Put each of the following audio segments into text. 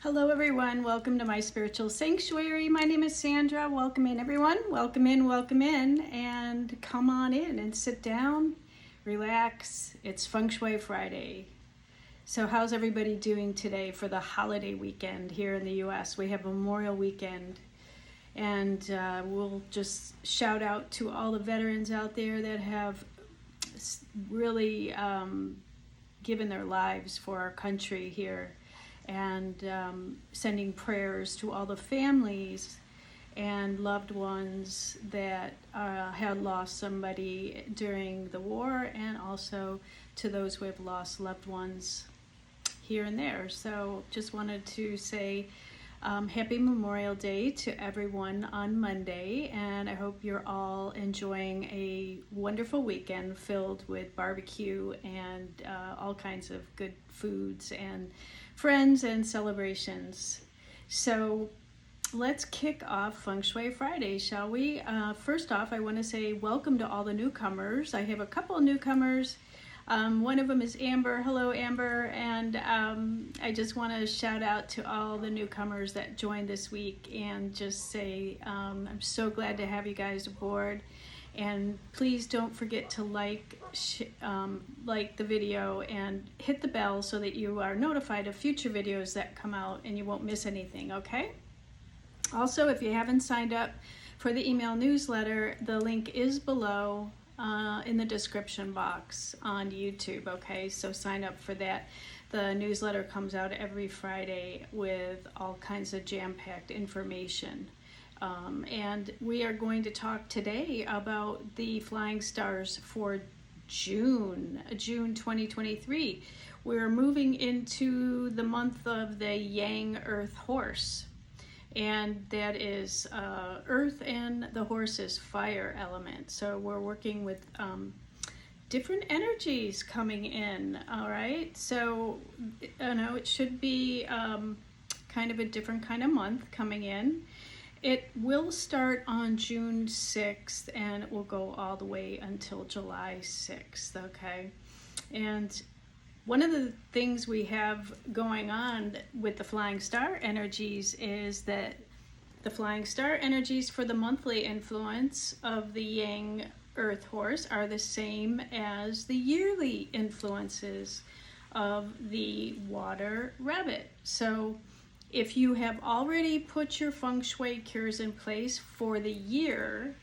Hello everyone, welcome to my spiritual sanctuary. My name is Sandra. Welcome in everyone. Welcome in, and come on in and sit down, relax. It's Feng Shui Friday. So how's everybody doing today for the holiday weekend here in the US? We have Memorial Weekend, and we'll just shout out to all the veterans out there that have really given their lives for our country here, and sending prayers to all the families and loved ones that had lost somebody during the war, and also to those who have lost loved ones here and there. So just wanted to say happy Memorial Day to everyone on Monday, and I hope you're all enjoying a wonderful weekend filled with barbecue and all kinds of good foods and friends and celebrations. So let's kick off Feng Shui Friday, shall we? First off, I want to say welcome to all the newcomers. I have a couple of newcomers. One of them is Amber. Hello, Amber. And I just want to shout out to all the newcomers that joined this week and just say I'm so glad to have you guys aboard. And please don't forget to like the video and hit the bell so that you are notified of future videos that come out and you won't miss anything, okay? Also, if you haven't signed up for the email newsletter, the link is below in the description box on YouTube, okay? So sign up for that. The newsletter comes out every Friday with all kinds of jam-packed information. And we are going to talk today about the flying stars for June 2023. We're moving into the month of the Yang Earth Horse, and that is Earth, and the horse is fire element. So we're working with different energies coming in, all right? So, it should be kind of a different kind of month coming in. It will start on June 6th, and it will go all the way until July 6th, okay? And one of the things we have going on with the flying star energies is that the flying star energies for the monthly influence of the Yang Earth Horse are the same as the yearly influences of the Water Rabbit. So if you have already put your Feng Shui cures in place for the year,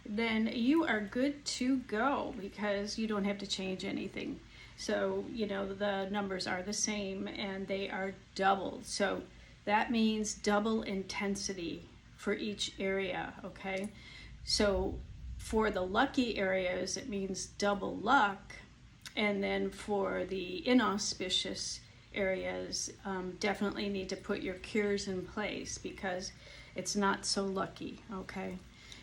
then you are good to go because you don't have to change anything. So, the numbers are the same and they are doubled. So that means double intensity for each area, okay? So for the lucky areas, it means double luck. And then for the inauspicious areas, definitely need to put your cures in place because it's not so lucky, okay?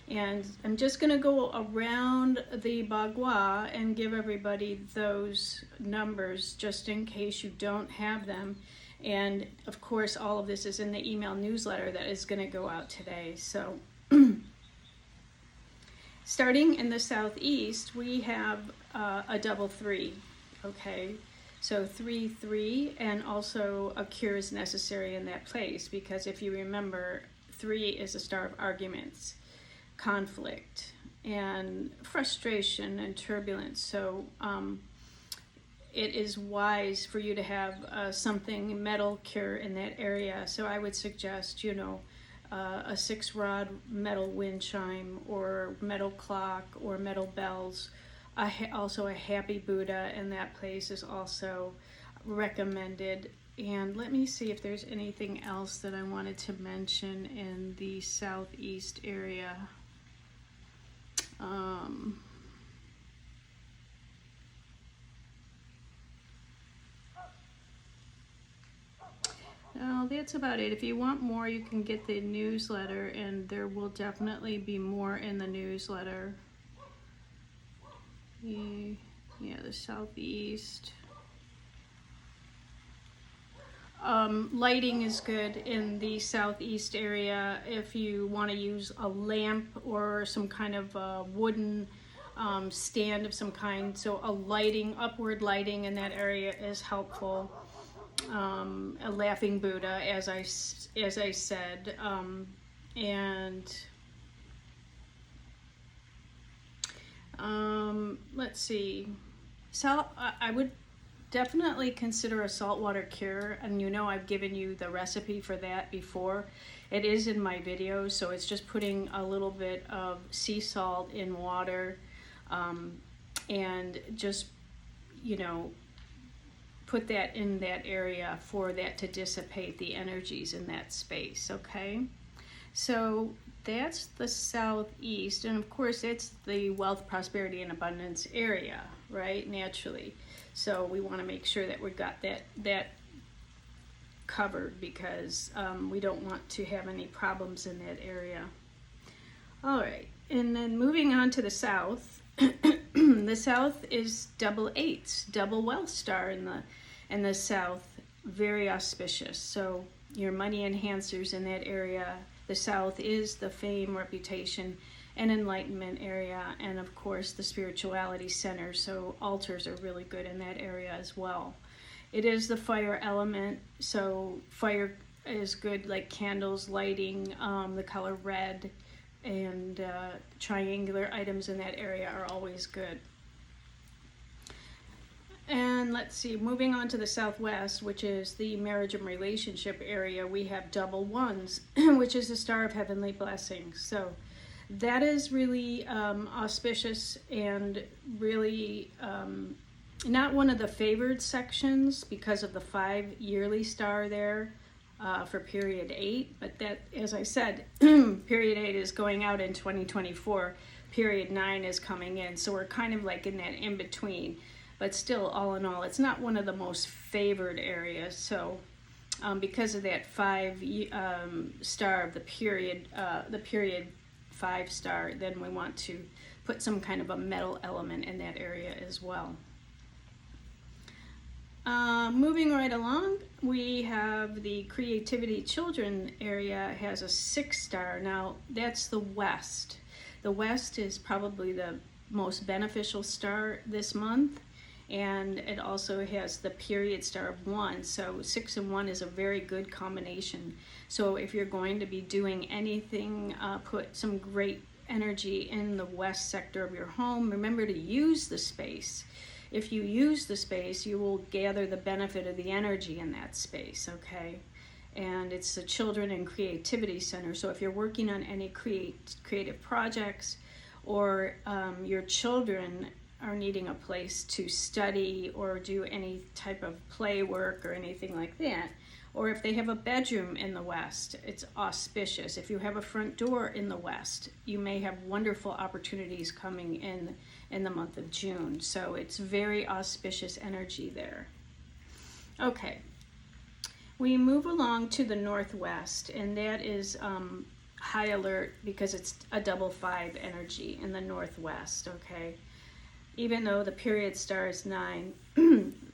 And I'm just going to go around the Bagua and give everybody those numbers just in case you don't have them. And of course, all of this is in the email newsletter that is going to go out today. So starting in the southeast, we have a double 3, okay? So 3, 3, and also a cure is necessary in that place because if you remember, 3 is a star of arguments, conflict, and frustration and turbulence. So it is wise for you to have something metal cure in that area. So I would suggest, a 6-rod metal wind chime or metal clock or metal bells. Also a happy Buddha in that place is also recommended. And let me see if there's anything else that I wanted to mention in the southeast area. No, that's about it. If you want more, you can get the newsletter, and there will definitely be more in the newsletter. Yeah, the southeast. Lighting is good in the southeast area if you want to use a lamp or some kind of wooden stand of some kind. So upward lighting in that area is helpful. a laughing Buddha, as I said, and let's see. I would definitely consider a saltwater cure, and you know I've given you the recipe for that before. It is in my videos, so it's just putting a little bit of sea salt in water, and just, you know, put that in that area for that to dissipate the energies in that space, okay? So that's the southeast, and of course it's the wealth, prosperity, and abundance area, right, naturally. So we want to make sure that we've got that covered, because we don't want to have any problems in that area. All right, and then moving on to the south. The south is double eights, double wealth star in the south, very auspicious. So your money enhancers in that area. The south is the fame, reputation, and enlightenment area, and of course the spirituality center. So altars are really good in that area as well. It is the fire element, so fire is good, like candles, lighting, the color red, and triangular items in that area are always good. And let's see, moving on to the southwest, which is the marriage and relationship area, we have double ones, which is the star of heavenly blessings. So that is really auspicious, and really not one of the favored sections because of the 5 yearly star there for period 8. But that, as I said, period 8 is going out in 2024. Period 9 is coming in. So we're kind of like in that in between. But still, all in all, it's not one of the most favored areas. So because of that 5 star of the period 5 star, then we want to put some kind of a metal element in that area as well. Moving right along, we have the creativity children area has a 6 star. Now that's the west. The west is probably the most beneficial star this month, and it also has the period star of 1. So 6 and 1 is a very good combination. So if you're going to be doing anything, put some great energy in the west sector of your home. Remember to use the space. If you use the space, you will gather the benefit of the energy in that space, okay? And it's the Children and Creativity Center. So if you're working on any creative projects, or your children are needing a place to study or do any type of play work or anything like that, or if they have a bedroom in the west, it's auspicious. If you have a front door in the west, you may have wonderful opportunities coming in the month of June. So it's very auspicious energy there. Okay, we move along to the northwest, and that is high alert because it's a double 5 energy in the northwest, okay? Even though the period star is 9,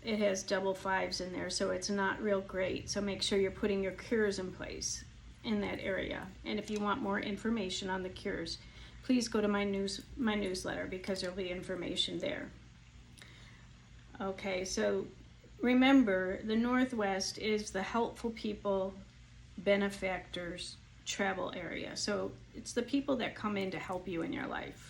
it has double 5s in there, so it's not real great. So make sure you're putting your cures in place in that area. And if you want more information on the cures, please go to my newsletter, because there'll be information there. Okay, so remember, the northwest is the helpful people, benefactors, travel area. So it's the people that come in to help you in your life.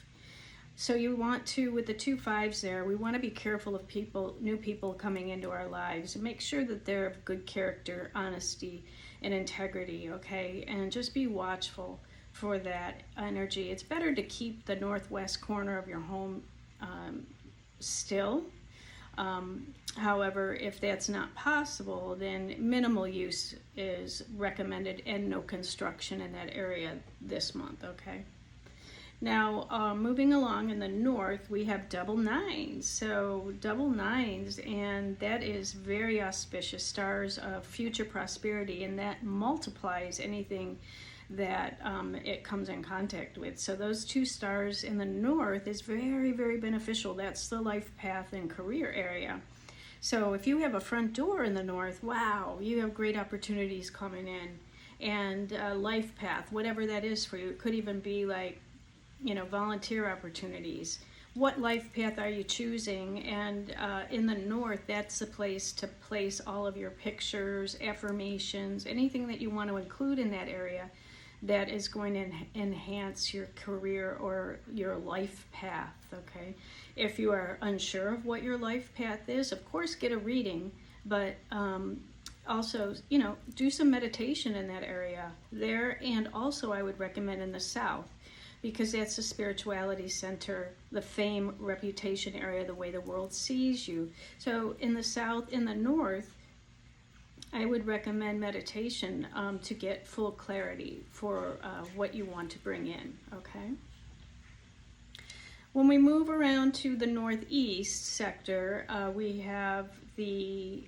So you want to, with the 2 5s there, we want to be careful of people, new people coming into our lives, and make sure that they're of good character, honesty, and integrity, okay? And just be watchful for that energy. It's better to keep the northwest corner of your home still. However, if that's not possible, then minimal use is recommended and no construction in that area this month, okay? Now, moving along in the north, we have double 9s. So double 9s, and that is very auspicious, stars of future prosperity, and that multiplies anything that it comes in contact with. So those 2 stars in the north is very, very beneficial. That's the life path and career area. So if you have a front door in the north, wow, you have great opportunities coming in. And life path, whatever that is for you. It could even be like, you know, volunteer opportunities, what life path are you choosing? And in the north, that's the place to place all of your pictures, affirmations, anything that you want to include in that area that is going to enhance your career or your life path, okay? If you are unsure of what your life path is, of course, get a reading, but also, you know, do some meditation in that area there. And also I would recommend in the south, because that's the spirituality center, the fame, reputation area, the way the world sees you. So in the south, in the north, I would recommend meditation to get full clarity for what you want to bring in, okay? When we move around to the northeast sector, we have the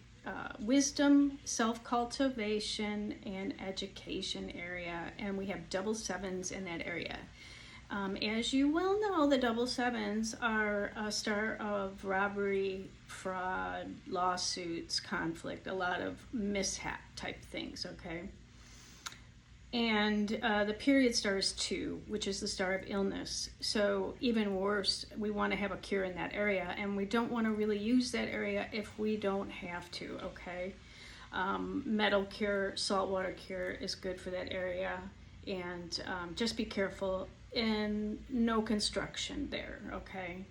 wisdom, self-cultivation, and education area, and we have double sevens in that area. As you well know, the double sevens are a star of robbery, fraud, lawsuits, conflict, a lot of mishap type things, okay? And the period star is 2, which is the star of illness. So even worse, we want to have a cure in that area, and we don't want to really use that area if we don't have to, okay? Metal cure, saltwater cure is good for that area, and just be careful. And no construction there, okay?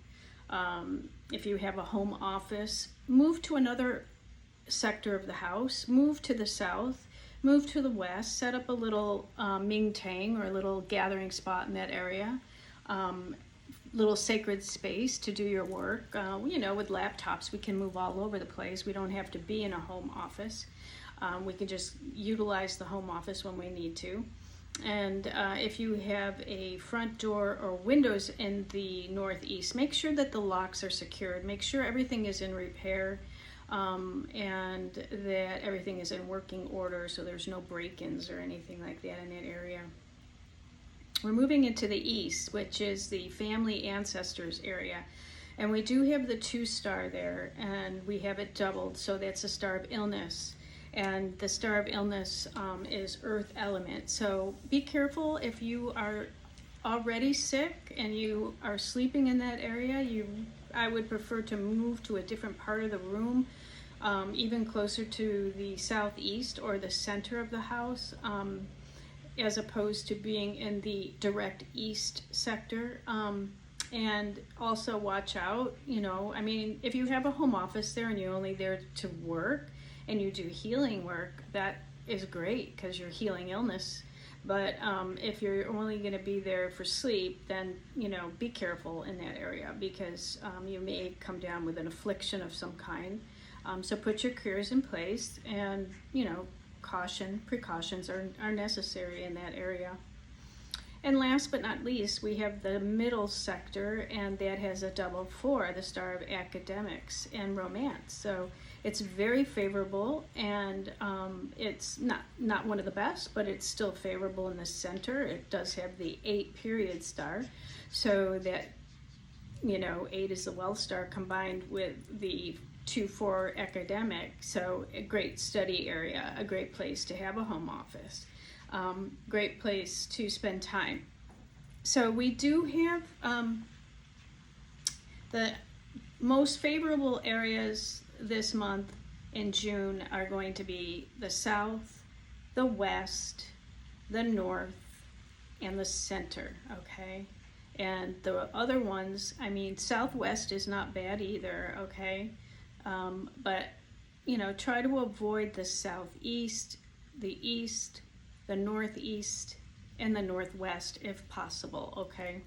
If you have a home office, move to another sector of the house, move to the south, move to the west, set up a little Ming Tang or a little gathering spot in that area, little sacred space to do your work. You know, with laptops, we can move all over the place. We don't have to be in a home office. We can just utilize the home office when we need to. And if you have a front door or windows in the northeast, make sure that the locks are secured. Make sure everything is in repair and that everything is in working order, so there's no break-ins or anything like that in that area. We're moving into the east, which is the family ancestors area. And we do have the 2 star there, and we have it doubled, so that's a star of illness. And the star of illness is earth element. So be careful if you are already sick and you are sleeping in that area. I would prefer to move to a different part of the room, even closer to the southeast or the center of the house, as opposed to being in the direct east sector. And also watch out, you know, I mean, if you have a home office there and you're only there to work, and you do healing work, that is great because you're healing illness. But if you're only going to be there for sleep, then, you know, be careful in that area because you may come down with an affliction of some kind. So put your cures in place, and, you know, precautions are necessary in that area. And last but not least, we have the middle sector, and that has a double 4, the star of academics and romance. So it's very favorable, and it's not one of the best, but it's still favorable in the center. It does have the 8 period star, so that, you know, 8 is the wealth star combined with the 2-4 academic. So a great study area, a great place to have a home office, great place to spend time. So we do have the most favorable areas this month in June are going to be the south, the west, the north, and the center, okay? And the other ones, I mean, southwest is not bad either, okay? But, you know, try to avoid the southeast, the east, the northeast, and the northwest if possible, okay?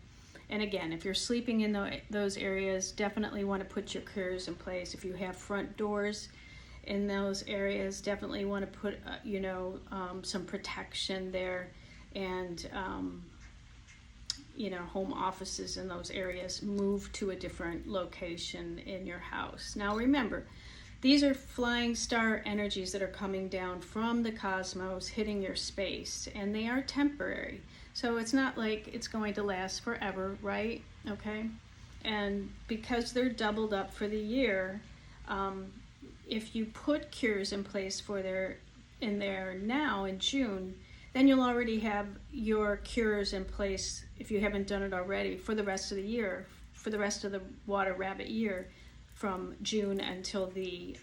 And again, if you're sleeping in those areas, definitely want to put your cures in place. If you have front doors in those areas, definitely want to put, some protection there. And, home offices in those areas, move to a different location in your house. Now remember, these are flying star energies that are coming down from the cosmos, hitting your space, and they are temporary. So it's not like it's going to last forever, right? Okay? And because they're doubled up for the year, if you put cures in place in there now in June, then you'll already have your cures in place, if you haven't done it already, for the rest of the year for the rest of the water rabbit year, from June until the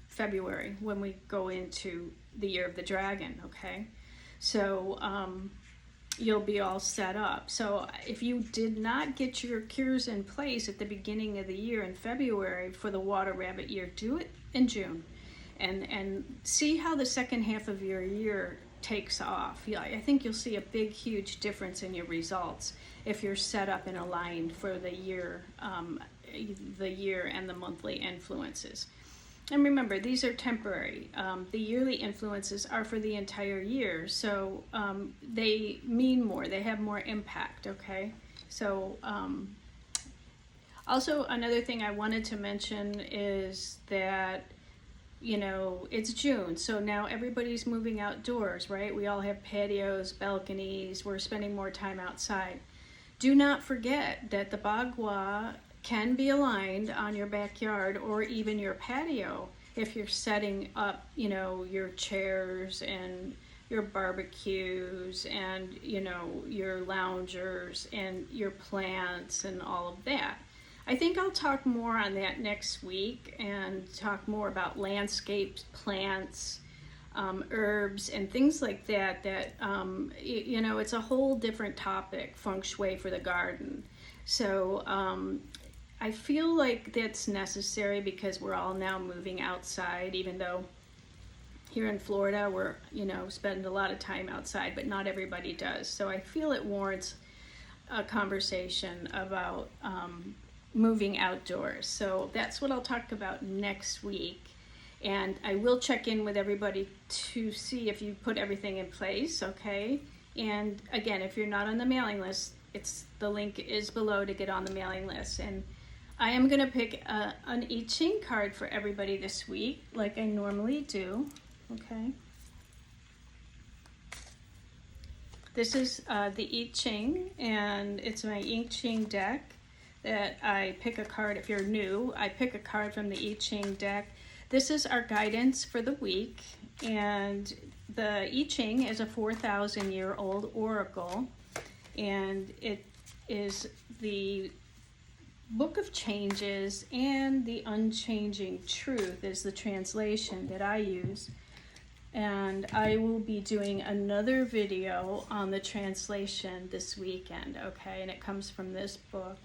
February, when we go into the year of the dragon, okay? So you'll be all set up. So if you did not get your cures in place at the beginning of the year in February for the water rabbit year, do it in June, and see how the second half of your year takes off. Yeah, I think you'll see a big, huge difference in your results if you're set up and aligned for the year and the monthly influences. And remember, these are temporary. The yearly influences are for the entire year, so they mean more. They have more impact, okay? So also another thing I wanted to mention is that, you know, it's June, so now everybody's moving outdoors, right? We all have patios, balconies, we're spending more time outside. Do not forget that the Bagua can be aligned on your backyard or even your patio if you're setting up, you know, your chairs and your barbecues and, you know, your loungers and your plants and all of that. I think I'll talk more on that next week and talk more about landscapes, plants, herbs, and things like that, you know, it's a whole different topic, Feng Shui for the garden. So I feel like that's necessary because we're all now moving outside, even though here in Florida we're, you know, spend a lot of time outside, but not everybody does. So I feel it warrants a conversation about moving outdoors. So that's what I'll talk about next week. And I will check in with everybody to see if you put everything in place, okay? And again, if you're not on the mailing list, the link is below to get on the mailing list. And I am gonna pick an I-Ching card for everybody this week, like I normally do, okay? This is the I-Ching, and it's my I-Ching deck that I pick a card. If you're new, I pick a card from the I-Ching deck. This is our guidance for the week, and the I-Ching is a 4,000-year-old oracle, and it is the Book of Changes and the Unchanging Truth is the translation that I use. And I will be doing another video on the translation this weekend, okay? And it comes from this book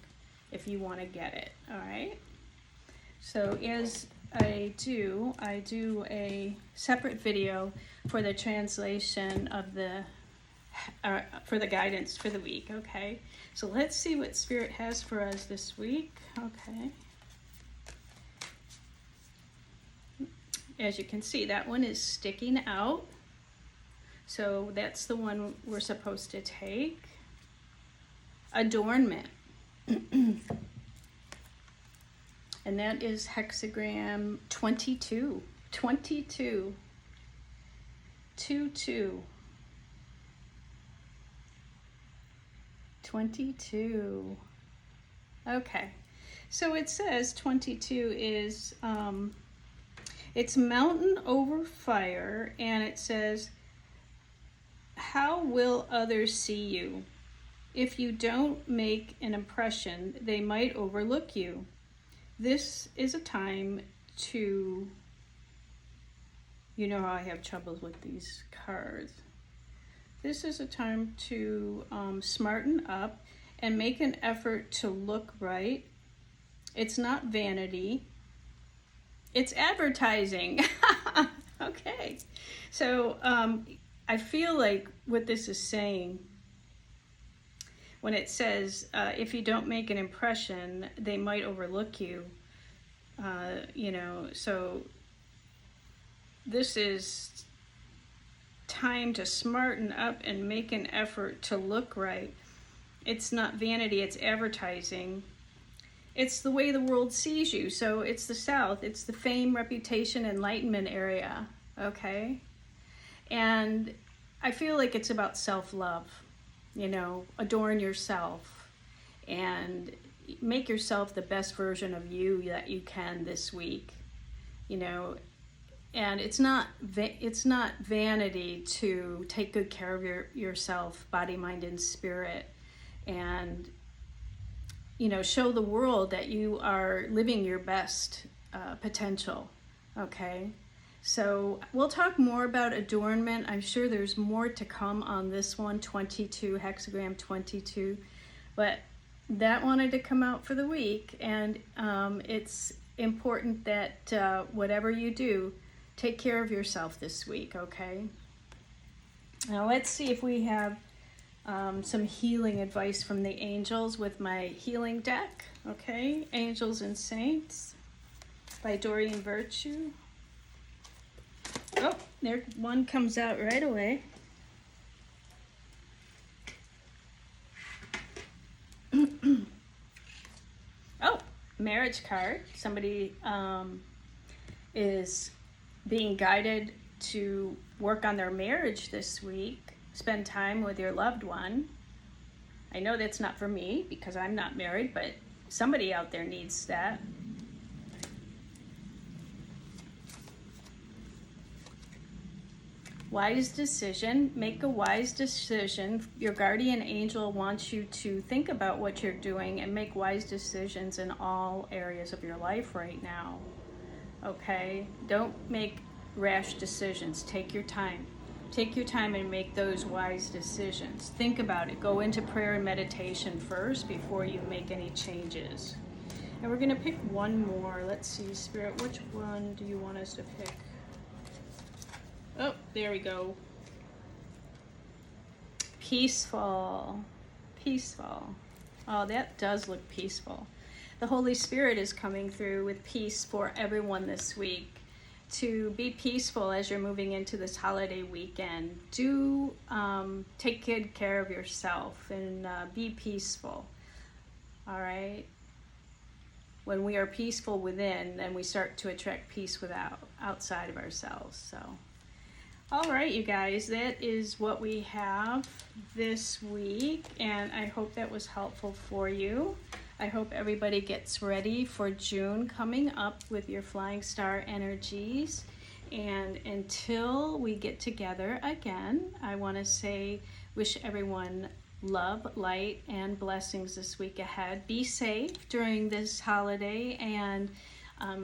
if you want to get it, all right? So as I do a separate video for the translation of for the guidance for the week, okay? So let's see what Spirit has for us this week, okay? As you can see, that one is sticking out. So that's the one we're supposed to take. Adornment. And that is hexagram 22. 22. 22. 22. Okay. So it says 22 is, it's mountain over fire, and it says, how will others see you? If you don't make an impression, they might overlook you. This is a time to, you know how I have troubles with these cards. This is a time to smarten up and make an effort to look right. It's not vanity. It's advertising. Okay. So I feel like what this is saying, when it says, if you don't make an impression, they might overlook you. You know, so this is time to smarten up and make an effort to look right. It's not vanity, it's advertising. It's the way the world sees you. So it's the South, it's the fame, reputation, enlightenment area, okay? And I feel like it's about self-love. You know, adorn yourself and make yourself the best version of you that you can this week, you know. And it's not vanity to take good care of yourself, body, mind, and spirit. And show the world that you are living your best potential. Okay, so we'll talk more about adornment. I'm sure there's more to come on this one, 22, hexagram 22, but that wanted to come out for the week, and it's important that whatever you do, take care of yourself this week, okay? Now let's see if we have some healing advice from the angels with my healing deck, okay? Angels and Saints by Dorian Virtue. Oh, there one comes out right away. Oh, marriage card. Somebody is being guided to work on their marriage this week. Spend time with your loved one. I know that's not for me because I'm not married, but somebody out there needs that. Wise decision. Make a wise decision. Your guardian angel wants you to think about what you're doing and make wise decisions in all areas of your life right now. Okay? Don't make rash decisions. Take your time. Take your time and make those wise decisions. Think about it. Go into prayer and meditation first before you make any changes. And we're going to pick one more. Let's see, Spirit, which one do you want us to pick? Oh, there we go. Peaceful. Peaceful. Oh, that does look peaceful. The Holy Spirit is coming through with peace for everyone this week. To be peaceful as you're moving into this holiday weekend. Do take good care of yourself and be peaceful. All right? When we are peaceful within, then we start to attract peace outside of ourselves. So, all right, you guys, that is what we have this week, and I hope that was helpful for you. I hope everybody gets ready for June coming up with your flying star energies. And until we get together again, I want to say, wish everyone love, light, and blessings this week ahead. Be safe during this holiday, and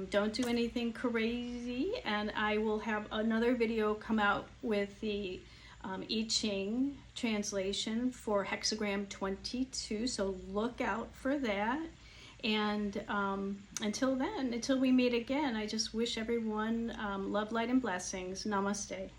don't do anything crazy. And I will have another video come out with the I-Ching translation for hexagram 22, so look out for that. And until then, until we meet again, I just wish everyone love, light, and blessings. Namaste.